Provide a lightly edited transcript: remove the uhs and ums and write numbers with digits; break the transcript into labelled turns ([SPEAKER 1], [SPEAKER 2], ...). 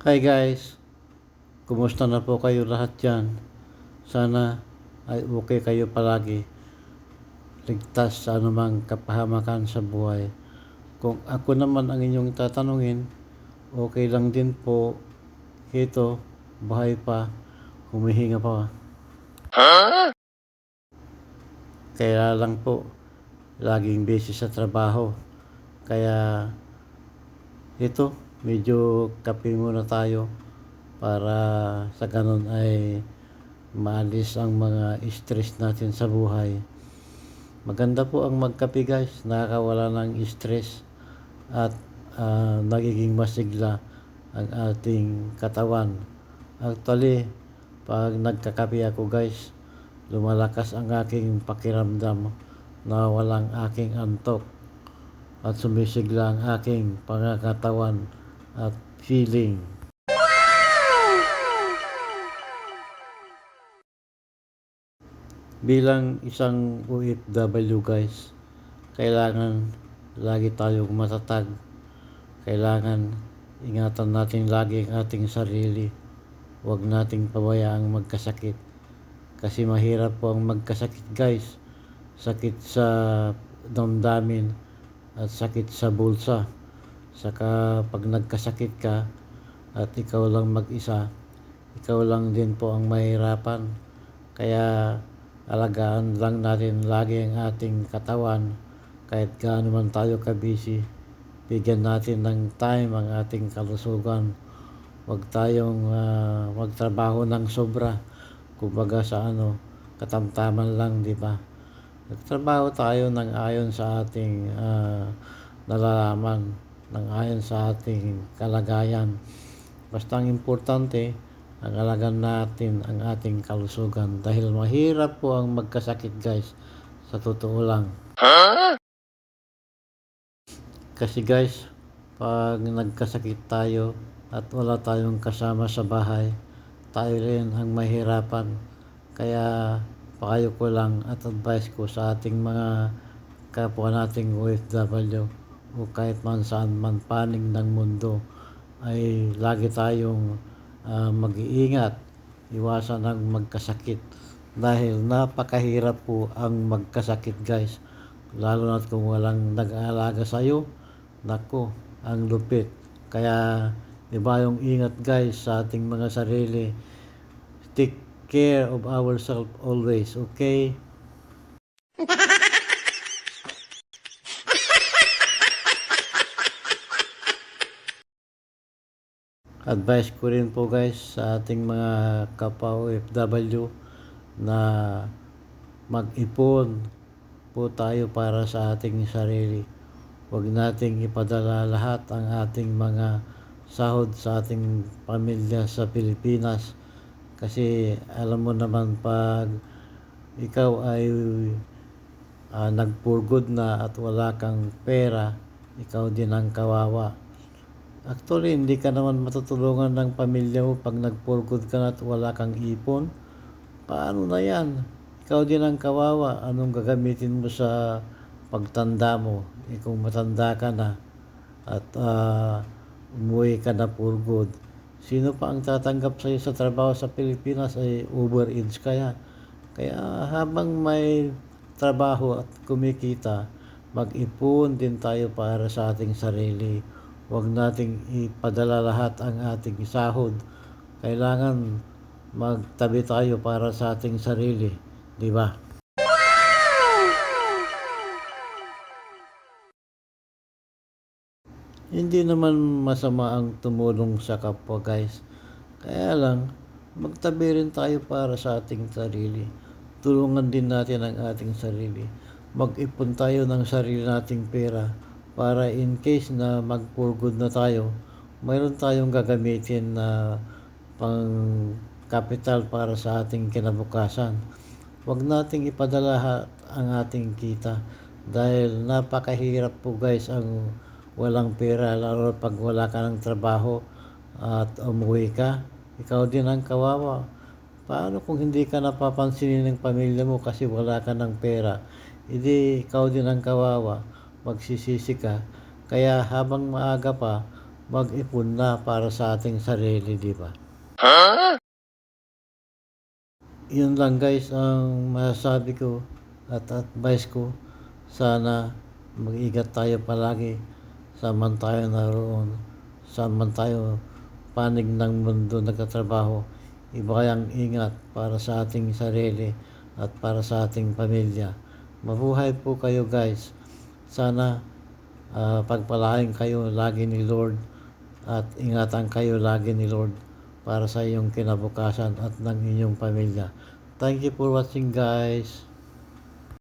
[SPEAKER 1] Hi guys, kumusta na po kayo lahat dyan? Sana ay okay kayo palagi, ligtas sa anumang kapahamakan sa buhay. Kung ako naman ang inyong tatanungin, okay lang din po. Ito, buhay pa, humihinga pa. Kaya lang po, laging busy sa trabaho. Kaya ito, medyo kape muna tayo para sa ganun ay maalis ang mga stress natin sa buhay. Maganda po ang magkape guys, nakakawala ng stress at nagiging masigla ang ating katawan. Actually, pag nagkakape ako guys, lumalakas ang aking pakiramdam na walang aking antok at sumisigla ang aking pangangatawan at feeling. Bilang isang OFW guys, kailangan lagi tayong matatag. Kailangan ingatan natin lagi ang ating sarili. Huwag nating pabayaang magkasakit. Kasi mahirap po ang magkasakit guys. Sakit sa damdamin at sakit sa bulsa. Saka pag nagkasakit ka at ikaw lang mag-isa, ikaw lang din po ang mahirapan. Kaya alagaan lang natin lagi ang ating katawan kahit gaano man tayo kabisi. Bigyan natin ng time ang ating kalusugan. Huwag tayong magtrabaho ng sobra. Kumbaga sa katamtaman lang, di ba? Nagtrabaho tayo ng ayon sa ating nalalaman, ng ayon sa ating kalagayan. Basta ang importante, ang alagaan natin ang ating kalusugan dahil mahirap po ang magkasakit guys, sa totoo lang. Kasi guys, pag nagkasakit tayo at wala tayong kasama sa bahay, tayo rin ang mahirapan. Kaya payo ko lang at advice ko sa ating mga kapwa nating OFW o kahit man saan man panig ng mundo ay lagi tayong mag-iingat, iwasan ang magkasakit dahil napakahirap po ang magkasakit guys, lalo na kung walang nag-aalaga sa'yo. Nako, ang lupit. Kaya diba yung ingat guys sa ating mga sarili, take care of ourselves always, okay? Advice ko rin po guys sa ating mga kapwa OFW na mag-ipon po tayo para sa ating sarili. Huwag nating ipadala lahat ang ating mga sahod sa ating pamilya sa Pilipinas. Kasi alam mo naman pag ikaw ay nagpurgod na at wala kang pera, ikaw din ang kawawa. Actually, hindi ka naman matutulungan ng pamilya mo pag nagpurgod ka na at wala kang ipon. Paano na yan? Ikaw din ang kawawa. Anong gagamitin mo sa pagtanda mo? Kung matanda ka na at umuwi ka na purgod, sino pa ang tatanggap sa iyo sa trabaho sa Pilipinas? Ay overage kaya. Kaya habang may trabaho at kumikita, mag-ipon din tayo para sa ating sarili. Huwag nating ipadala lahat ang ating sahod. Kailangan magtabi tayo para sa ating sarili, di ba? Hindi naman masama ang tumulong sa kapwa guys. Kaya lang, magtabi rin tayo para sa ating sarili. Tulungan din natin ang ating sarili. Mag-ipon tayo ng sarili nating pera para in case na mag-for-good na tayo, mayroon tayong gagamitin na pang capital para sa ating kinabukasan. Huwag nating ipadala ang ating kita dahil napakahirap po guys ang walang pera, lalo pag wala ka ng trabaho at umuwi ka, ikaw din ang kawawa. Paano kung hindi ka napapansinin ng pamilya mo kasi wala ka ng pera? Hindi ikaw din ang kawawa, magsisisi ka. Kaya habang maaga pa, mag-ipon na para sa ating sarili, di ba? Yun lang guys ang masasabi ko at advice ko. Sana mag-ingat tayo palagi saan man tayo naroon, saan man tayo panig ng mundo nagtatrabaho. Iba kayang ingat para sa ating sarili at para sa ating pamilya. Mabuhay po kayo guys. Sana pagpalain kayo lagi ni Lord at ingatan kayo lagi ni Lord para sa iyong kinabukasan at ng inyong pamilya. Thank you for watching guys.